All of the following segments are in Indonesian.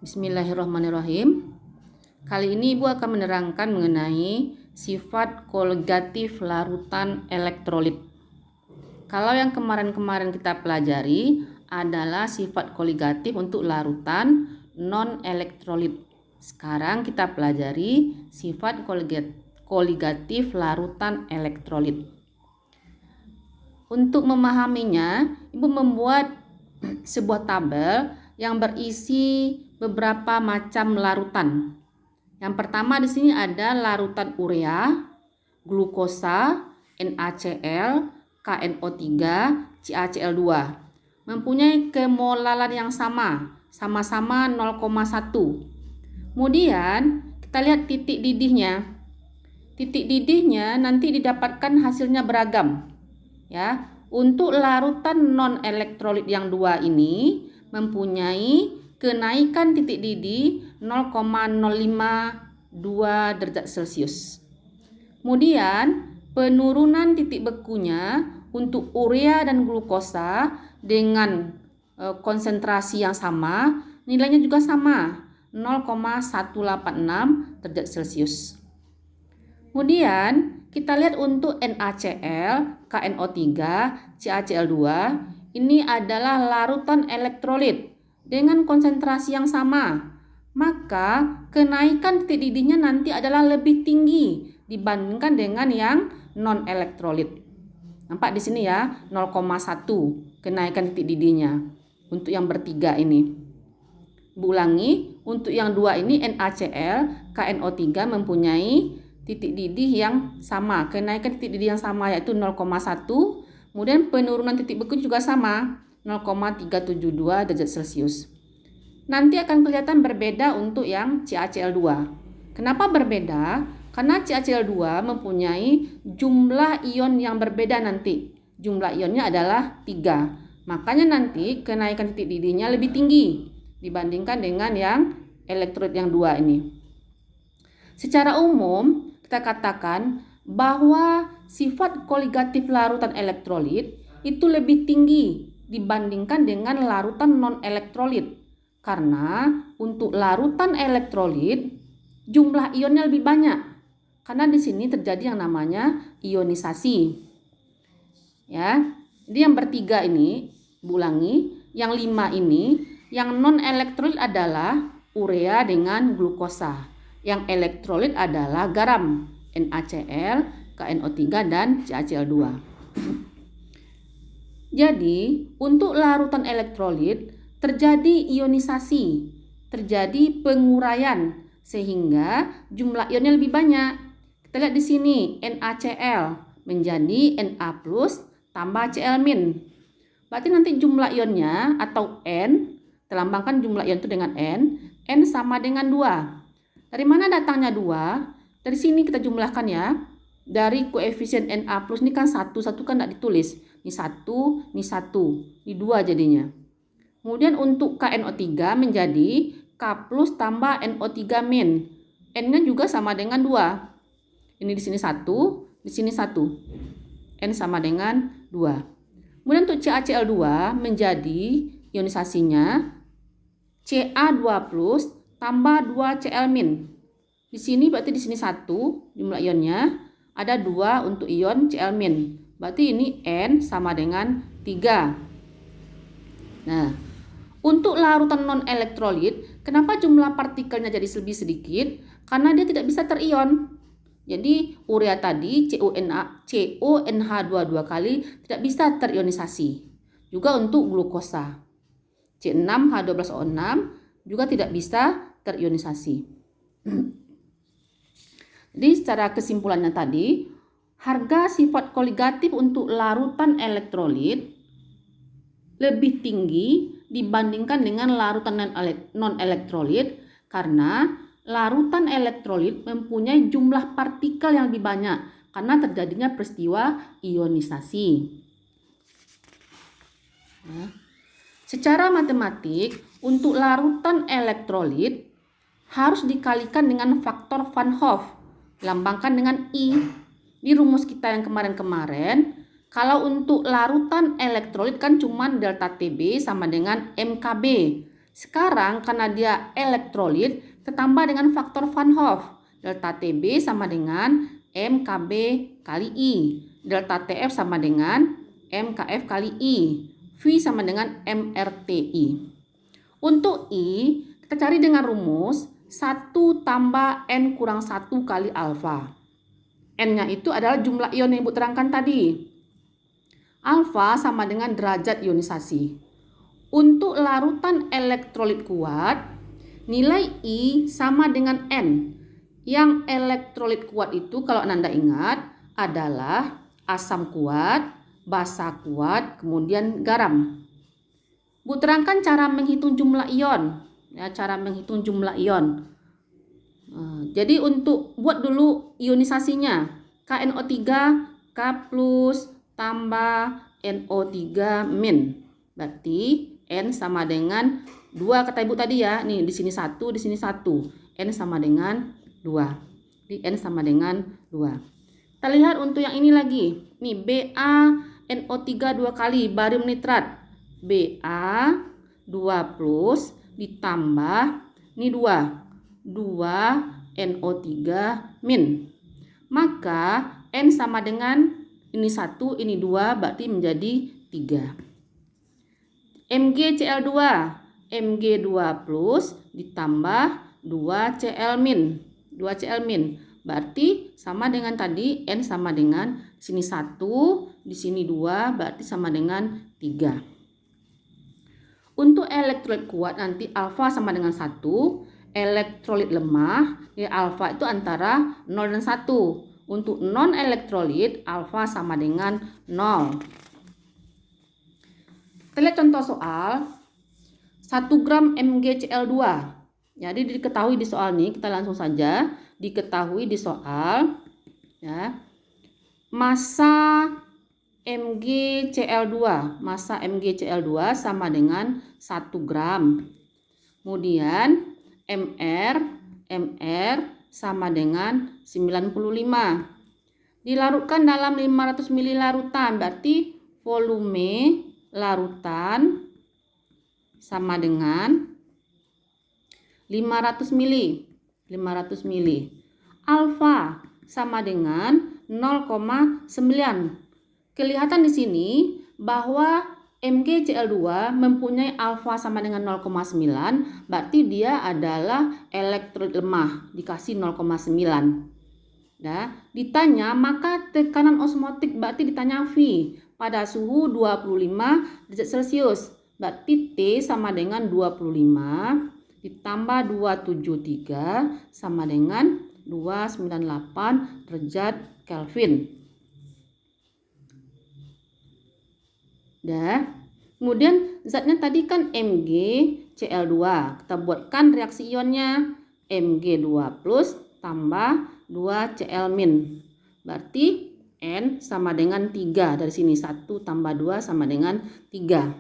Bismillahirrahmanirrahim. Kali ini Ibu akan menerangkan mengenai sifat koligatif larutan elektrolit. Kalau yang kemarin-kemarin kita pelajari adalah sifat koligatif untuk larutan non-elektrolit. Sekarang kita pelajari sifat koligatif larutan elektrolit. Untuk memahaminya, Ibu membuat sebuah tabel yang berisi beberapa macam larutan. Yang pertama di sini ada larutan urea, glukosa, NaCl, KNO3, CaCl2. Mempunyai kemolaran yang sama-sama 0,1. Kemudian kita lihat titik didihnya. Titik didihnya nanti didapatkan hasilnya beragam. Ya, untuk larutan non-elektrolit yang dua ini mempunyai kenaikan titik didih 0,052 derajat Celcius. Kemudian penurunan titik bekunya untuk urea dan glukosa dengan konsentrasi yang sama, nilainya juga sama, 0,186 derajat Celcius. Kemudian kita lihat untuk NaCl, KNO3, CaCl2, ini adalah larutan elektrolit dengan konsentrasi yang sama. Maka kenaikan titik didihnya nanti adalah lebih tinggi dibandingkan dengan yang non-elektrolit. Nampak di sini ya, 0,1 kenaikan titik didihnya untuk yang bertiga ini. Ulangi, untuk yang dua ini NaCl, KNO3 mempunyai titik didih yang sama, kenaikan titik didih yang sama yaitu 0,1. Kemudian penurunan titik beku juga sama, 0,372 derajat Celcius. Nanti akan kelihatan berbeda untuk yang CaCl2. Kenapa berbeda? Karena CaCl2 mempunyai jumlah ion yang berbeda nanti. Jumlah ionnya adalah 3. Makanya nanti kenaikan titik didihnya lebih tinggi dibandingkan dengan yang elektrolit yang dua ini. Secara umum, kita katakan bahwa sifat koligatif larutan elektrolit itu lebih tinggi dibandingkan dengan larutan non-elektrolit. Karena untuk larutan elektrolit jumlah ionnya lebih banyak. Karena di sini terjadi yang namanya ionisasi. Ya, jadi yang bertiga ini, ulangi, yang 5 ini, yang non-elektrolit adalah urea dengan glukosa. Yang elektrolit adalah garam, NaCl, KNO3 dan CaCl2. Jadi, untuk larutan elektrolit terjadi ionisasi, terjadi penguraian sehingga jumlah ionnya lebih banyak. Kita lihat di sini NaCl menjadi Na+ tambah Cl-. Berarti nanti jumlah ionnya atau N, terlambangkan jumlah ion itu dengan N sama dengan 2. Dari mana datangnya 2? Dari sini kita jumlahkan ya. Dari koefisien Na+ ini kan 1 kan tidak ditulis. Ini 1, ini 1, ini 2 jadinya. Kemudian untuk KNO3 menjadi K+ tambah NO3-. N-nya juga sama dengan 2. Ini di sini 1, di sini 1. N sama dengan 2. Kemudian untuk CaCl2 menjadi ionisasinya Ca2+ tambah 2Cl-. Di sini berarti di sini 1 jumlah ionnya, ada 2 untuk ion Cl-. Berarti ini N sama dengan 3. Nah, untuk larutan non-elektrolit, kenapa jumlah partikelnya jadi lebih sedikit? Karena dia tidak bisa terion. Jadi urea tadi CONH22 kali tidak bisa terionisasi. Juga untuk glukosa C6H12O6 juga tidak bisa terionisasi. Jadi secara kesimpulannya tadi, harga sifat koligatif untuk larutan elektrolit lebih tinggi dibandingkan dengan larutan non-elektrolit karena larutan elektrolit mempunyai jumlah partikel yang lebih banyak karena terjadinya peristiwa ionisasi. Nah, secara matematik, untuk larutan elektrolit harus dikalikan dengan faktor Van Hoff, lambangkan dengan I. Di rumus kita yang kemarin-kemarin, kalau untuk larutan elektrolit kan cuma delta TB sama dengan MKB. Sekarang karena dia elektrolit, ditambah dengan faktor Van Hoff. Delta TB sama dengan MKB kali I. Delta TF sama dengan MKF kali I. V sama dengan MRTI. Untuk I, kita cari dengan rumus 1 tambah N kurang 1 kali alfa. N-nya itu adalah jumlah ion yang Ibu terangkan tadi. Alfa sama dengan derajat ionisasi. Untuk larutan elektrolit kuat, nilai I sama dengan N. Yang elektrolit kuat itu kalau Anda ingat adalah asam kuat, basa kuat, kemudian garam. Bu terangkan cara menghitung jumlah ion. Ya, cara menghitung jumlah ion. Jadi untuk buat dulu ionisasinya. KNO3 K plus tambah NO3 min. Berarti N sama dengan 2 kata Ibu tadi ya. Nih di sini 1, di sini 1. N sama dengan 2. Di N sama dengan 2. Kita lihat untuk yang ini lagi. Nih BaNO3 2 kali barium nitrat. Ba 2 plus ditambah ini 2 NO3 min. Maka N sama dengan ini 1, ini 2, berarti menjadi 3. MgCl2 Mg2 plus ditambah 2Cl min. 2Cl min. Berarti sama dengan tadi N sama dengan sini 1, di sini 2, berarti sama dengan 3. Untuk elektrolit kuat nanti alfa sama dengan 1, elektrolit lemah ya alfa itu antara 0 dan 1. Untuk non elektrolit alfa sama dengan 0. Kita lihat contoh soal 1 gram MgCl2. Jadi diketahui di soal ini, kita langsung saja diketahui di soal ya. Massa MgCl2, massa MgCl2 sama dengan 1 gram. Kemudian MR sama dengan 95. Dilarutkan dalam 500 ml larutan, berarti volume larutan sama dengan 500 ml. 500 ml. Alfa sama dengan 0,9. Kelihatan di sini bahwa MgCl2 mempunyai alfa sama dengan 0,9, berarti dia adalah elektrolit lemah, dikasih 0,9. Nah, ditanya maka tekanan osmotik, berarti ditanya V pada suhu 25 derajat Celcius. Berarti T sama dengan 25 ditambah 273 sama dengan 298 derajat Kelvin. Dah. Kemudian zatnya tadi kan MgCl2. Kita buatkan reaksi ionnya Mg2 plus tambah 2Cl min. Berarti N sama dengan 3. Dari sini 1 tambah 2 sama dengan 3.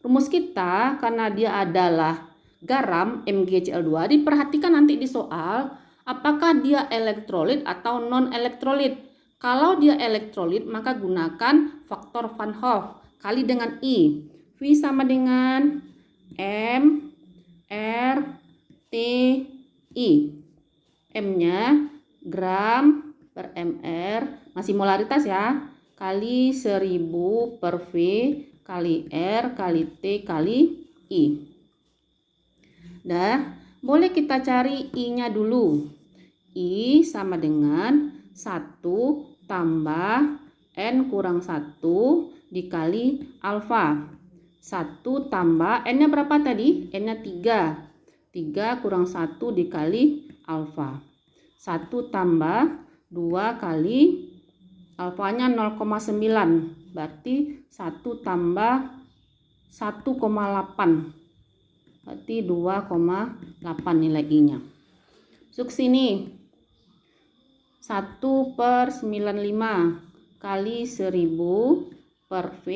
Rumus kita karena dia adalah garam MgCl2, diperhatikan nanti di soal apakah dia elektrolit atau non elektrolit. Kalau dia elektrolit maka gunakan faktor Van Hoff kali dengan I. V sama dengan M R T I. M-nya gram per mr, masih molaritas ya, kali 1000 per V kali R kali T kali I. Dah, boleh kita cari I-nya dulu. I sama dengan 1 tambah N kurang 1 dikali alfa. 1 tambah N-nya berapa tadi? N-nya 3. 3 kurang 1 dikali alfa. 1 tambah 2 kali alfanya 0,9. Berarti 1 tambah 1,8. Berarti 2,8 nilai I-nya. Masuk sini. 1 per 95 kali 1000 per V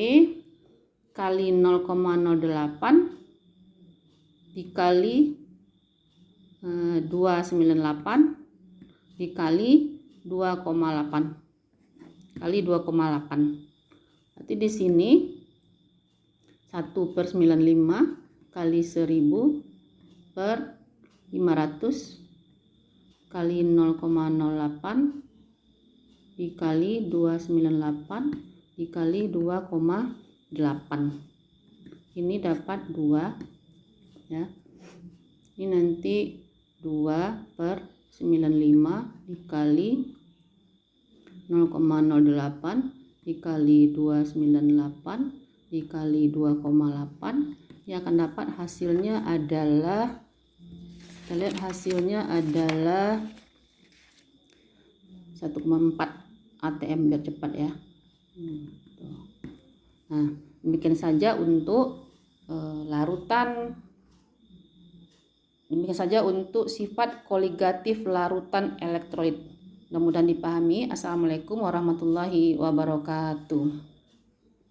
kali 0,08 dikali 298 dikali 2,8 kali 2,8. Berarti di sini 1 per 95 kali 1000 per 500 kali 0,08 dikali 298 dikali 2,8. Ini dapat 2 ya. Ini nanti 2 per 95 dikali 0,08 dikali 298 dikali 2,8. Yang akan dapat hasilnya adalah, kita lihat hasilnya adalah 1,4 ATM biar cepat ya. Nah, demikian saja untuk demikian saja untuk sifat koligatif larutan elektrolit. Mudah-mudahan dipahami. Assalamualaikum warahmatullahi wabarakatuh.